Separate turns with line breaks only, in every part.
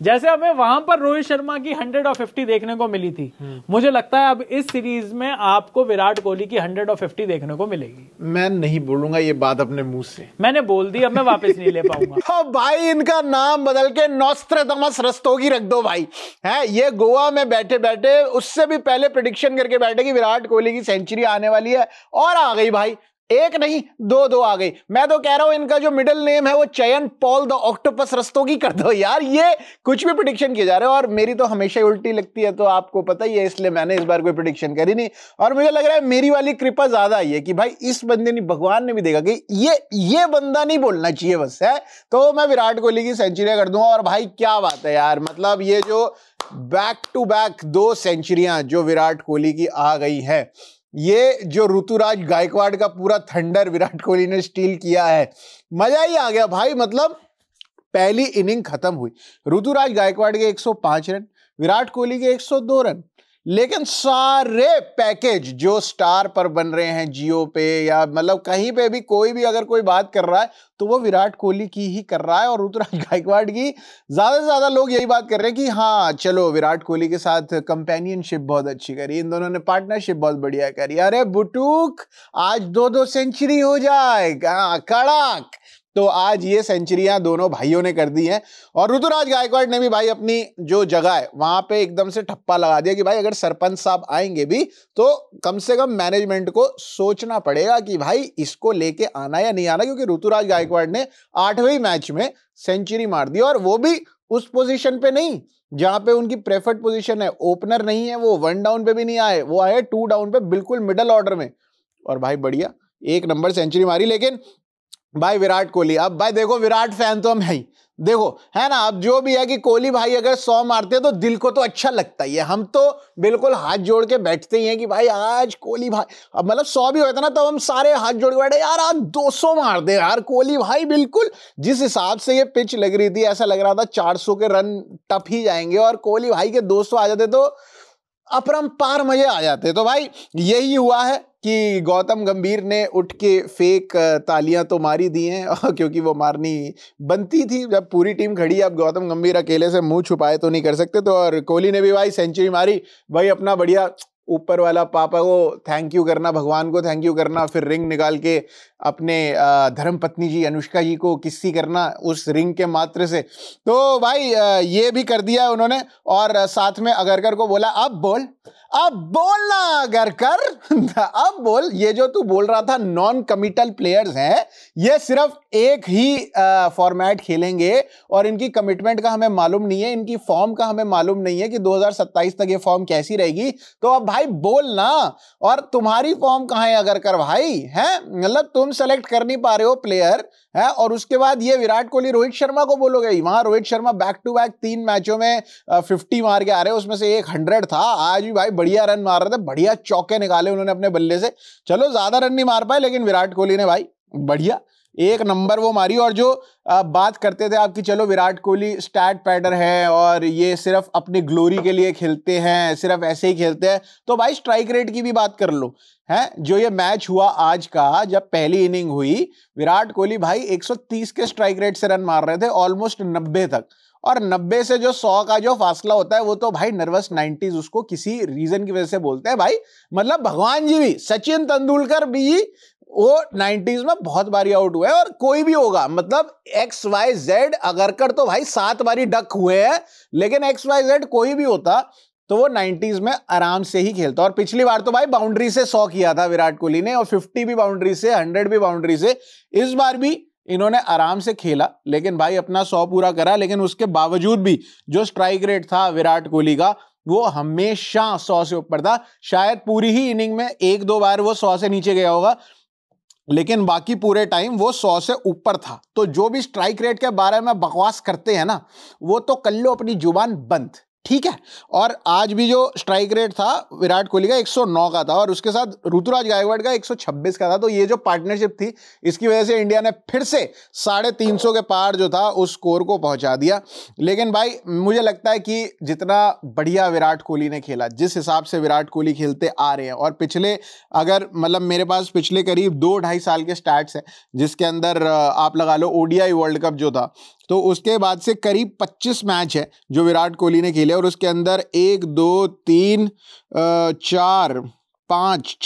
जैसे हमें वहां पर रोहित शर्मा की 100 और 50 देखने को मिली थी, मुझे लगता है अब इस सीरीज में आपको विराट कोहली की 100 और 50 देखने को मिलेगी।
मैं नहीं बोलूंगा ये बात अपने मुंह से,
मैंने बोल दी, अब मैं वापस नहीं ले पाऊंगा।
तो भाई इनका नाम बदल के नॉस्ट्रेडमस रस्तोगी रख दो भाई। है ये गोवा में बैठे बैठे उससे भी पहले प्रेडिक्शन करके बैठे कि विराट कोहली की सेंचुरी आने वाली है, और आ गई भाई। एक नहीं दो आ गई। मैं तो कह रहा हूं इनका जो मिडिल नेम है वो चयन पॉल द ऑक्टोपस रस्तोगी कर दो यार। ये कुछ भी प्रेडिक्शन किए जा रहे हो, और मेरी तो हमेशा उल्टी लगती है, तो आपको पता ही है, इसलिए मैंने इस बार कोई प्रेडिक्शन करी नहीं। और मुझे लग रहा है मेरी वाली कृपा ज्यादा आई है कि भाई इस बंदे ने, भगवान ने भी देखा कि ये बंदा नहीं बोलना चाहिए बस, है तो मैं विराट कोहली की सेंचुरी कर दूंगा। और भाई क्या बात है यार, मतलब ये जो बैक टू बैक 2 सेंचुरियां जो विराट कोहली की आ गई है, ये जो ऋतुराज गायकवाड़ का पूरा थंडर विराट कोहली ने स्टील किया है, मजा ही आ गया भाई। मतलब पहली इनिंग खत्म हुई, ऋतुराज गायकवाड़ के 105 रन, विराट कोहली के 102 रन, लेकिन सारे पैकेज जो स्टार पर बन रहे हैं जियो पे या मतलब कहीं पे भी, कोई भी अगर कोई बात कर रहा है तो वो विराट कोहली की ही कर रहा है। और ऋतुराज गायकवाड़ की ज्यादा से ज्यादा लोग यही बात कर रहे हैं कि हाँ चलो विराट कोहली के साथ कंपेनियनशिप बहुत अच्छी करी, इन दोनों ने पार्टनरशिप बहुत बढ़िया करी। अरे बुटूक आज 2-2 सेंचुरी हो जाएगा कड़क। तो आज ये सेंचुरियां दोनों भाइयों ने कर दी हैं, और ऋतुराज गायकवाड़ ने भी भाई अपनी जो जगह है वहां पे एकदम से ठप्पा लगा दिया कि भाई अगर सरपंच साहब आएंगे भी तो कम से कम मैनेजमेंट को सोचना पड़ेगा कि भाई इसको लेके आना या नहीं आना, क्योंकि ऋतुराज गायकवाड़ ने 8वें मैच में सेंचुरी मार दी, और वो भी उस पोजीशन पे नहीं जहां पे उनकी प्रेफर्ड पोजीशन है। ओपनर नहीं है वो, 1 डाउन पे भी नहीं आए, वो आए 2 डाउन पे, बिल्कुल मिडल ऑर्डर में, और भाई बढ़िया 1 नंबर सेंचुरी मारी। लेकिन भाई विराट कोहली, अब भाई देखो विराट फैन तो हम है ही, देखो है ना, अब जो भी है कि कोहली भाई अगर 100 मारते हैं तो दिल को तो अच्छा लगता ही है, हम तो बिल्कुल हाथ जोड़ के बैठते ही हैं कि भाई आज कोहली भाई, अब मतलब 100 भी होता ना तो हम सारे हाथ जोड़ के बैठे यार आज 200 मार दे यार कोहली भाई। बिल्कुल जिस हिसाब से ये पिच लग रही थी ऐसा लग रहा था 400 के रन टप ही जाएंगे, और कोहली भाई के 200 आ जाते तो अपरंपार मजे आ जाते। तो भाई यही हुआ है कि गौतम गंभीर ने उठ के फेक तालियां तो मारी दी हैं क्योंकि वो मारनी बनती थी जब पूरी टीम खड़ी है। अब गौतम गंभीर अकेले से मुंह छुपाए तो नहीं कर सकते, तो और कोहली ने भी भाई सेंचुरी मारी, भाई अपना बढ़िया ऊपर वाला पापा को थैंक यू करना, भगवान को थैंक यू करना, फिर रिंग निकाल के अपने धर्म पत्नी जी अनुष्का जी को किस्सी करना उस रिंग के मात्र से। तो भाई ये भी कर दिया उन्होंने, और साथ में अगरकर को बोला अब बोल ना अगरकर अब बोल, ये जो तू बोल रहा था नॉन कमिटल प्लेयर्स हैं, ये सिर्फ एक ही फॉर्मेट खेलेंगे और इनकी कमिटमेंट का हमें मालूम नहीं है, इनकी फॉर्म का हमें मालूम नहीं है कि 2027 तक ये फॉर्म कैसी रहेगी, तो अब भाई बोल ना। और तुम्हारी फॉर्म कहां है अगरकर भाई, है मतलब तुम सेलेक्ट कर नहीं पा रहे हो प्लेयर, है और उसके बाद ये विराट कोहली रोहित शर्मा को बोलोगे। वहां Rohit Sharma back to back 3 मैचों में 50 मार के आ रहे, उसमें से एक 100 था। आज भी भाई बढ़िया रन मार रहे थे, बढ़िया चौके निकाले उन्होंने अपने बल्ले से। चलो ज्यादा रन नहीं मार पाए, लेकिन विराट कोहली ने भाई बढ़िया 1 नंबर वो मारी। और जो बात करते थे आपकी, चलो विराट कोहली स्टैट पैडर है और ये सिर्फ अपनी ग्लोरी के लिए खेलते हैं, सिर्फ ऐसे ही खेलते हैं, तो भाई स्ट्राइक रेट की भी बात कर लो, है जो ये मैच हुआ आज का, जब पहली इनिंग हुई विराट कोहली भाई 130 के स्ट्राइक रेट से रन मार रहे थे, ऑलमोस्ट 90 तक। और 90 से जो 100 का जो फासला होता है वो तो भाई नर्वस 90s उसको किसी रीजन की वजह से बोलते हैं भाई। मतलब भगवान जी भी, सचिन तेंदुलकर भी वो 90s में बहुत बारी आउट हुए, और कोई भी होगा, मतलब XYZ अगरकर तो भाई 7 बारी डक हुए हैं, लेकिन XYZ कोई भी होता तो वो 90s में आराम से ही खेलता। और पिछली बार तो भाई बाउंड्री से 100 किया था विराट कोहली ने, और 50 भी बाउंड्री से, 100 भी बाउंड्री से। इस बार भी इन्होंने आराम से खेला, लेकिन भाई अपना 100 पूरा करा, लेकिन उसके बावजूद भी जो स्ट्राइक रेट था विराट कोहली का वो हमेशा 100 से ऊपर था। शायद पूरी ही इनिंग में 1-2 बार वो 100 से नीचे गया होगा, लेकिन बाकी पूरे टाइम वो 100 से ऊपर था। तो जो भी स्ट्राइक रेट के बारे में बकवास करते हैं ना, वो तो कर लो अपनी जुबान बंद, ठीक है। और आज भी जो स्ट्राइक रेट था विराट कोहली का 109 का था, और उसके साथ ऋतुराज गायकवाड़ का 126 का था। तो ये जो पार्टनरशिप थी इसकी वजह से इंडिया ने फिर से 350 के पार जो था उस स्कोर को पहुंचा दिया। लेकिन भाई मुझे लगता है कि जितना बढ़िया विराट कोहली ने खेला, जिस हिसाब से विराट कोहली खेलते आ रहे हैं, और पिछले अगर मतलब मेरे पास पिछले करीब 2-2.5 साल के स्टैट्स हैं, जिसके अंदर आप लगा लो ODI वर्ल्ड कप जो था तो उसके बाद से करीब 25 मैच है जो विराट कोहली ने खेले और उसके अंदर 1 2 3 4 5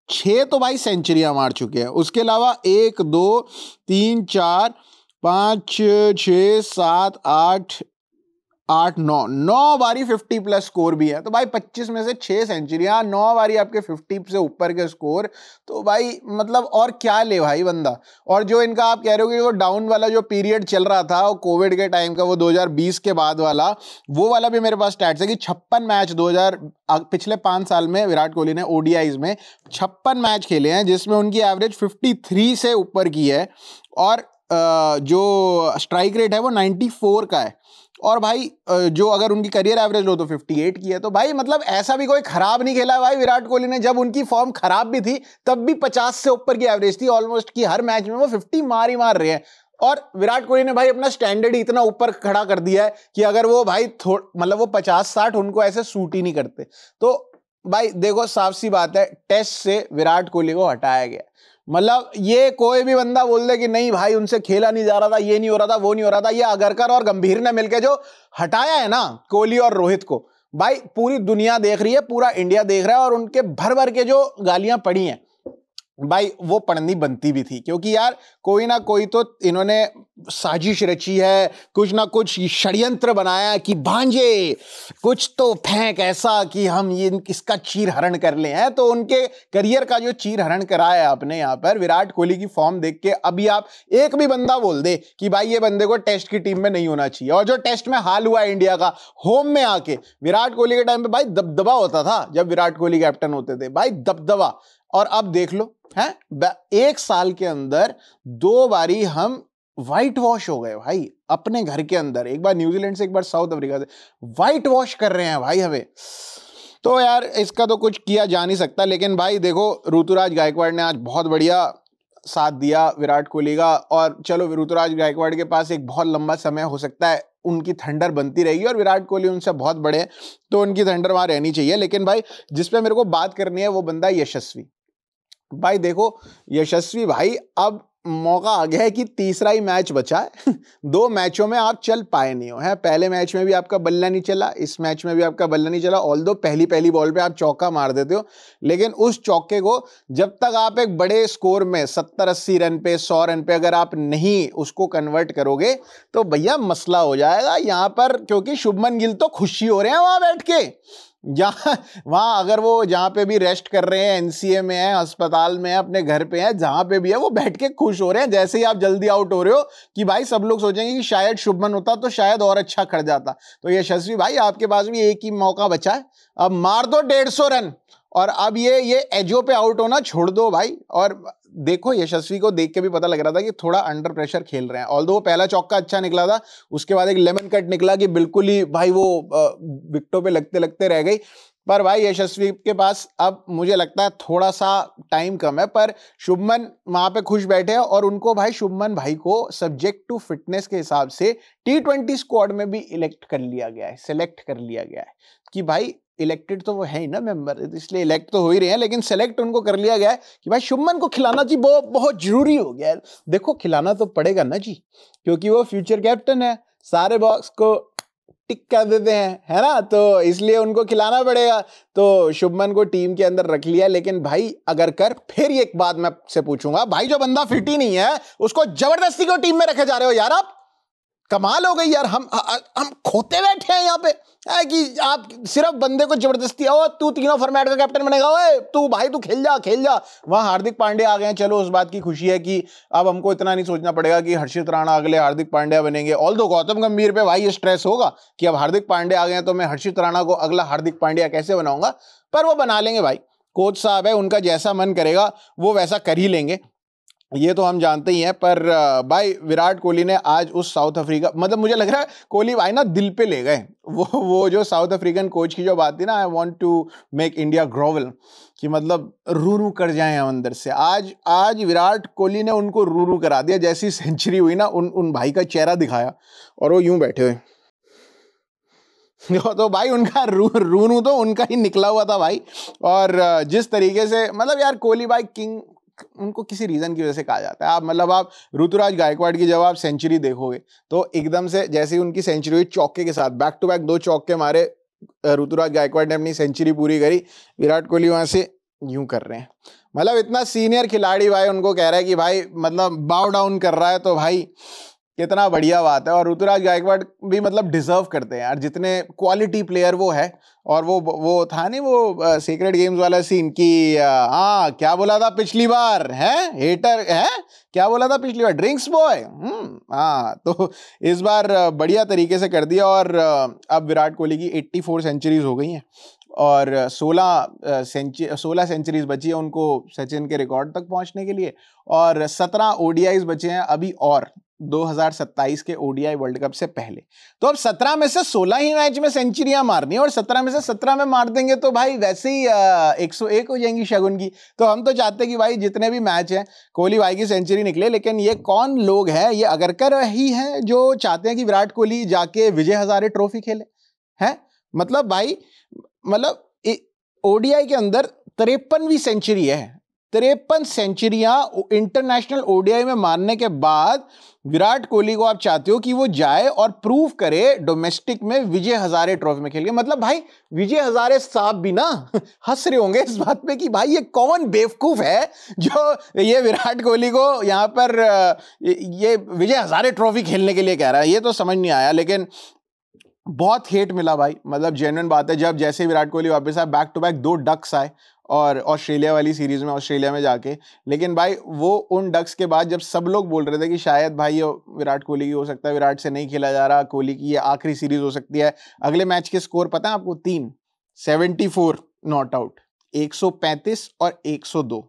6 तो भाई सेंचुरियां मार चुके हैं। उसके अलावा 1 2 3 4 5 6 7 8 9 बारी 50 प्लस स्कोर भी है। तो भाई 25 में से 6 सेंचुरियां, 9 बारी आपके 50 से ऊपर के स्कोर, तो भाई मतलब और क्या ले भाई बंदा। और जो इनका आप कह रहे हो कि वो डाउन वाला जो पीरियड चल रहा था वो कोविड के टाइम का, वो 2020 के बाद वाला, वो वाला भी मेरे पास स्टैट्स है कि 56 मैच पिछले 5 साल में विराट कोहली ने ओडीआईज में 56 मैच खेले हैं जिसमें उनकी एवरेज 53 से ऊपर की है और जो स्ट्राइक रेट है वो 94 का है। और भाई जो अगर उनकी करियर एवरेज लो तो 58 की है। तो भाई मतलब ऐसा भी कोई खराब नहीं खेला है भाई विराट कोहली ने। जब उनकी फॉर्म खराब भी थी तब भी 50 से ऊपर की एवरेज थी ऑलमोस्ट, की हर मैच में वो 50 मार रहे हैं। और विराट कोहली ने भाई अपना स्टैंडर्ड ही इतना ऊपर खड़ा कर दिया है कि अगर वो भाई मतलब वो 50-60 उनको ऐसे सूट ही नहीं करते। तो भाई देखो साफ सी बात है, टेस्ट से विराट कोहली को हटाया गया। मतलब ये कोई भी बंदा बोल दे कि नहीं भाई उनसे खेला नहीं जा रहा था, ये नहीं हो रहा था, वो नहीं हो रहा था, ये अगरकर और गंभीर ने मिलकर जो हटाया है ना कोहली और रोहित को, भाई पूरी दुनिया देख रही है, पूरा इंडिया देख रहा है। और उनके भर भर के जो गालियां पड़ी हैं भाई वो पढ़नी बनती भी थी, क्योंकि यार कोई ना कोई तो इन्होंने साजिश रची है, कुछ ना कुछ षड्यंत्र बनाया कि भांजे कुछ तो फेंक ऐसा कि हम ये इसका चीर हरण कर ले हैं। तो उनके करियर का जो चीर हरण कराया है आपने यहाँ पर विराट कोहली की फॉर्म देख के, अभी आप एक भी बंदा बोल दे कि भाई ये बंदे को टेस्ट की टीम में नहीं होना चाहिए। और जो टेस्ट में हाल हुआ है इंडिया का होम में आके, विराट कोहली के टाइम पे भाई दबदबा होता था जब विराट कोहली कैप्टन होते थे, भाई दबदबा। और अब देख लो हैं, 1 साल के अंदर 2 बारी हम व्हाइट वॉश हो गए भाई अपने घर के अंदर, एक बार न्यूजीलैंड से एक बार साउथ अफ्रीका से व्हाइट वॉश कर रहे हैं भाई हमें। तो यार इसका तो कुछ किया जा नहीं सकता। लेकिन भाई देखो ऋतुराज गायकवाड़ ने आज बहुत बढ़िया साथ दिया विराट कोहली का। और चलो ऋतुराज गायकवाड़ के पास एक बहुत लंबा समय हो सकता है, उनकी थंडर बनती रहेगी और विराट कोहली उनसे बहुत बड़े हैं तो उनकी थंडर वहां रहनी चाहिए। लेकिन भाई जिस पे मेरे को बात करनी है वो बंदा यशस्वी। भाई देखो यशस्वी भाई, अब मौका आ गया है कि तीसरा ही मैच बचा है 2 मैचों में आप चल पाए नहीं हो। है पहले मैच में भी आपका बल्ला नहीं चला, इस मैच में भी आपका बल्ला नहीं चला। ऑल्दो पहली बॉल पे आप चौका मार देते हो, लेकिन उस चौके को जब तक आप एक बड़े स्कोर में 70-80 रन पे 100 रन पे अगर आप नहीं उसको कन्वर्ट करोगे तो भैया मसला हो जाएगा यहाँ पर। क्योंकि शुभमन गिल तो खुशी हो रहे हैं वहां बैठ के, वहां अगर वो जहां पे भी रेस्ट कर रहे हैं, एनसीए में है, अस्पताल में है, अपने घर पे है, जहां पे भी है, वो बैठ के खुश हो रहे हैं। जैसे ही आप जल्दी आउट हो रहे हो कि भाई सब लोग सोचेंगे कि शायद शुभमन होता तो शायद और अच्छा कर जाता। तो यशस्वी भाई आपके पास भी एक ही मौका बचा है, अब मार दो 150 रन और अब ये एजो पे आउट होना छोड़ दो भाई। और देखो यशस्वी को देख के भी पता लग रहा था कि थोड़ा अंडर प्रेशर खेल रहे हैं। ऑल्दो वो पहला चौका अच्छा निकला था, उसके बाद एक लेमन कट निकला कि बिल्कुल ही भाई वो विकेटों पे लगते लगते रह गई। पर भाई यशस्वी के पास अब मुझे लगता है थोड़ा सा टाइम कम है, पर शुभमन वहां पे खुश बैठे हैं और उनको भाई शुभमन भाई को सब्जेक्ट टू फिटनेस के हिसाब से T20 स्क्वाड में भी इलेक्ट कर लिया गया है, सेलेक्ट कर लिया गया है कि भाई इलेक्टेड तो वो है ही ना मेंबर, इसलिए इलेक्ट तो हो ही रहे हैं, लेकिन सेलेक्ट उनको कर लिया गया है कि भाई शुभमन को खिलाना जी बहुत जरूरी हो गया है। देखो खिलाना तो पड़ेगा ना जी, क्योंकि वो फ्यूचर कैप्टन है, सारे बॉक्स को टिक कर देते हैं, है ना, तो इसलिए उनको खिलाना पड़ेगा। तो शुभमन को टीम के अंदर रख लिया। लेकिन भाई अगर कर, फिर एक बात मैं आपसे पूछूंगा, भाई जो बंदा फिट ही नहीं है उसको जबरदस्ती को टीम में रखे जा रहे हो यार, आप कमाल हो गई यार। हम खोते बैठे हैं यहाँ पे है कि आप सिर्फ बंदे को जबरदस्ती आओ तू तीनों फॉर्मेट का कैप्टन बनेगा, ओए तू भाई तू खेल जा। वहां हार्दिक पांड्या आ गए हैं, चलो उस बात की खुशी है कि अब हमको इतना नहीं सोचना पड़ेगा कि हर्षित राणा अगले हार्दिक पांड्या बनेंगे। ऑल्दो गौतम गंभीर पे भाई ये स्ट्रेस होगा कि अब हार्दिक पांड्या आ गए हैं तो मैं हर्षित राणा को अगला हार्दिक पांड्या कैसे बनाऊंगा, पर वो बना लेंगे भाई। कोच साहब है, उनका जैसा मन करेगा वो वैसा कर ही लेंगे, ये तो हम जानते ही हैं। पर भाई विराट कोहली ने आज उस साउथ अफ्रीका, मतलब मुझे लग रहा है कोहली भाई ना दिल पे ले गए। वो जो साउथ अफ्रीकन कोच की जो बात थी ना, I want to make India global, कि मतलब रू कर जाए हम अंदर से। आज विराट कोहली ने उनको रू करा दिया। जैसी सेंचुरी हुई ना, उन भाई का चेहरा दिखाया और वो यूं बैठे हुए तो भाई उनका रू तो उनका ही निकला हुआ था भाई। और जिस तरीके से मतलब यार कोहली भाई किंग उनको किसी रीजन की वजह से कहा जाता है। आप मतलब आप ऋतुराज गायकवाड़ की जब आप सेंचुरी देखोगे तो एकदम से जैसे ही उनकी सेंचुरी हुई चौके के साथ बैक टू बैक 2 चौके मारे, ऋतुराज गायकवाड़ ने अपनी सेंचुरी पूरी करी, विराट कोहली वहां से यूं कर रहे हैं। मतलब इतना सीनियर खिलाड़ी भाई उनको कह रहा है कि भाई मतलब बाउ डाउन कर रहा है, तो भाई कितना बढ़िया बात है। और ऋतुराज गायकवाड़ भी मतलब डिजर्व करते हैं यार, जितने क्वालिटी प्लेयर वो है। और वो था नहीं वो सीक्रेट गेम्स वाला सीन की, हाँ क्या बोला था पिछली बार है, हेटर है, क्या बोला था पिछली बार, ड्रिंक्स बॉय। हाँ तो इस बार बढ़िया तरीके से कर दिया। और अब विराट कोहली की 84 सेंचुरीज हो गई हैं और 16 सेंचुरीज बची है उनको सचिन के रिकॉर्ड तक पहुंचने के लिए। और 17 ओडीआईज बचे हैं अभी और 2027 के ओडीआई वर्ल्ड कप से पहले। तो अब 17 में से 16 ही मैच में सेंचुरियां मारनी है और 17 में से 17 में मार देंगे तो भाई वैसे ही 101 हो जाएंगी शगुन की। तो हम तो चाहते हैं कि भाई जितने भी मैच हैं कोहली भाई की सेंचुरी निकले। लेकिन ये कौन लोग हैं, ये अगरकर ही हैं जो चाहते हैं कि विराट कोहली जाके विजय हजारे ट्रॉफी खेले हैं। मतलब भाई मतलब ओडीआई के अंदर 53वीं सेंचुरी है, 53 सेंचुरियां इंटरनेशनल ओडीआई में मारने के बाद विराट कोहली को आप चाहते हो कि वो जाए और प्रूव करे डोमेस्टिक में विजय हजारे ट्रॉफी में खेल के। मतलब भाई विजय हजारे साहब भी ना हंस रहे होंगे इस बात पे कि भाई ये कौन बेवकूफ है जो ये विराट कोहली को यहाँ पर ये विजय हजारे ट्रॉफी खेलने के लिए कह रहा है। ये तो समझ नहीं आया। लेकिन बहुत हेट मिला भाई, मतलब जेन्युइन बात है। जब जैसे विराट कोहली वापस आए, बैक टू बैक 2 डक्स आए और ऑस्ट्रेलिया वाली सीरीज में ऑस्ट्रेलिया में जाके, लेकिन भाई वो उन डक्स के बाद जब सब लोग बोल रहे थे कि शायद भाई ये विराट कोहली की हो सकता है, विराट से नहीं खेला जा रहा, कोहली की ये आखिरी सीरीज हो सकती है। अगले मैच के स्कोर पता है आपको? 3 74 नॉट आउट, 135 और 102।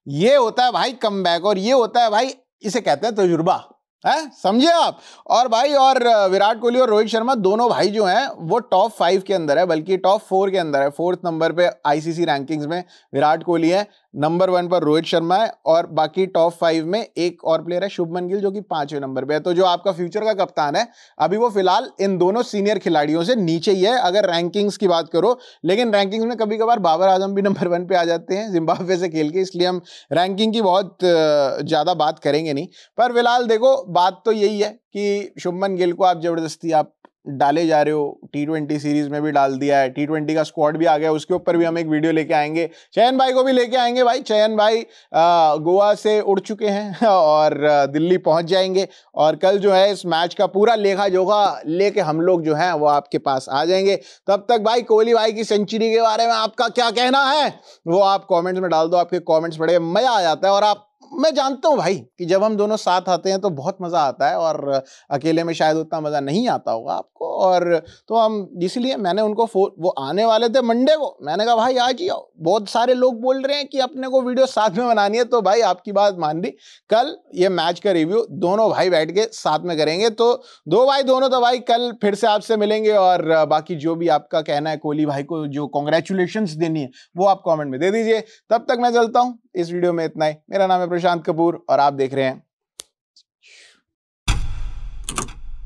ये होता है भाई कमबैक और ये होता है भाई, इसे कहते हैं तजुर्बा है, समझे आप। और भाई और विराट कोहली और रोहित शर्मा दोनों भाई जो हैं वो टॉप 5 के अंदर है, बल्कि टॉप 4 के अंदर है। 4th नंबर पे आईसीसी रैंकिंग्स में विराट कोहली है, नंबर 1 पर रोहित शर्मा है और बाकी टॉप 5 में एक और प्लेयर है शुभमन गिल जो कि 5वें नंबर पे है। तो जो आपका फ्यूचर का कप्तान है अभी वो फिलहाल इन दोनों सीनियर खिलाड़ियों से नीचे ही है अगर रैंकिंग्स की बात करो। लेकिन रैंकिंग्स में कभी कभार बाबर आजम भी नंबर 1 पे आ जाते हैं जिम्बाब्वे से खेल के, इसलिए हम रैंकिंग की बहुत ज्यादा बात करेंगे नहीं। पर फिलहाल देखो बात तो यही है कि शुभमन गिल को आप जबरदस्ती आप डाले जा रहे हो, T20 सीरीज में भी डाल दिया है, T20 का स्क्वाड भी आ गया, उसके ऊपर भी हम एक वीडियो लेके आएंगे। चयन भाई को भी लेके आएंगे भाई। चयन भाई गोवा से उड़ चुके हैं और दिल्ली पहुंच जाएंगे और कल जो है इस मैच का पूरा लेखा जोखा लेके हम लोग जो है वो आपके पास आ जाएंगे। तब तक भाई कोहली भाई की सेंचुरी के बारे में आपका क्या कहना है वो आप कॉमेंट्स में डाल दो। आपके कॉमेंट्स बड़े मजा आ जाता है और मैं जानता हूं भाई कि जब हम दोनों साथ आते हैं तो बहुत मजा आता है और अकेले में शायद उतना मजा नहीं आता होगा आपको। और तो हम इसलिए मैंने उनको वो आने वाले थे मंडे को, मैंने कहा भाई आज ही आओ। बहुत सारे लोग बोल रहे हैं कि अपने को वीडियो साथ में बनानी है, तो भाई आपकी बात मान ली। कल ये मैच का रिव्यू दोनों भाई बैठ के साथ में करेंगे। तो दो भाई दोनों तो भाई कल फिर से आपसे मिलेंगे और बाकी जो भी आपका कहना है कोहली भाई को जो कॉन्ग्रेचुलेशंस देनी है वो आप कॉमेंट में दे दीजिए। तब तक मैं चलता हूं, इस वीडियो में इतना ही। मेरा नाम है प्रशांत कपूर और आप देख रहे हैं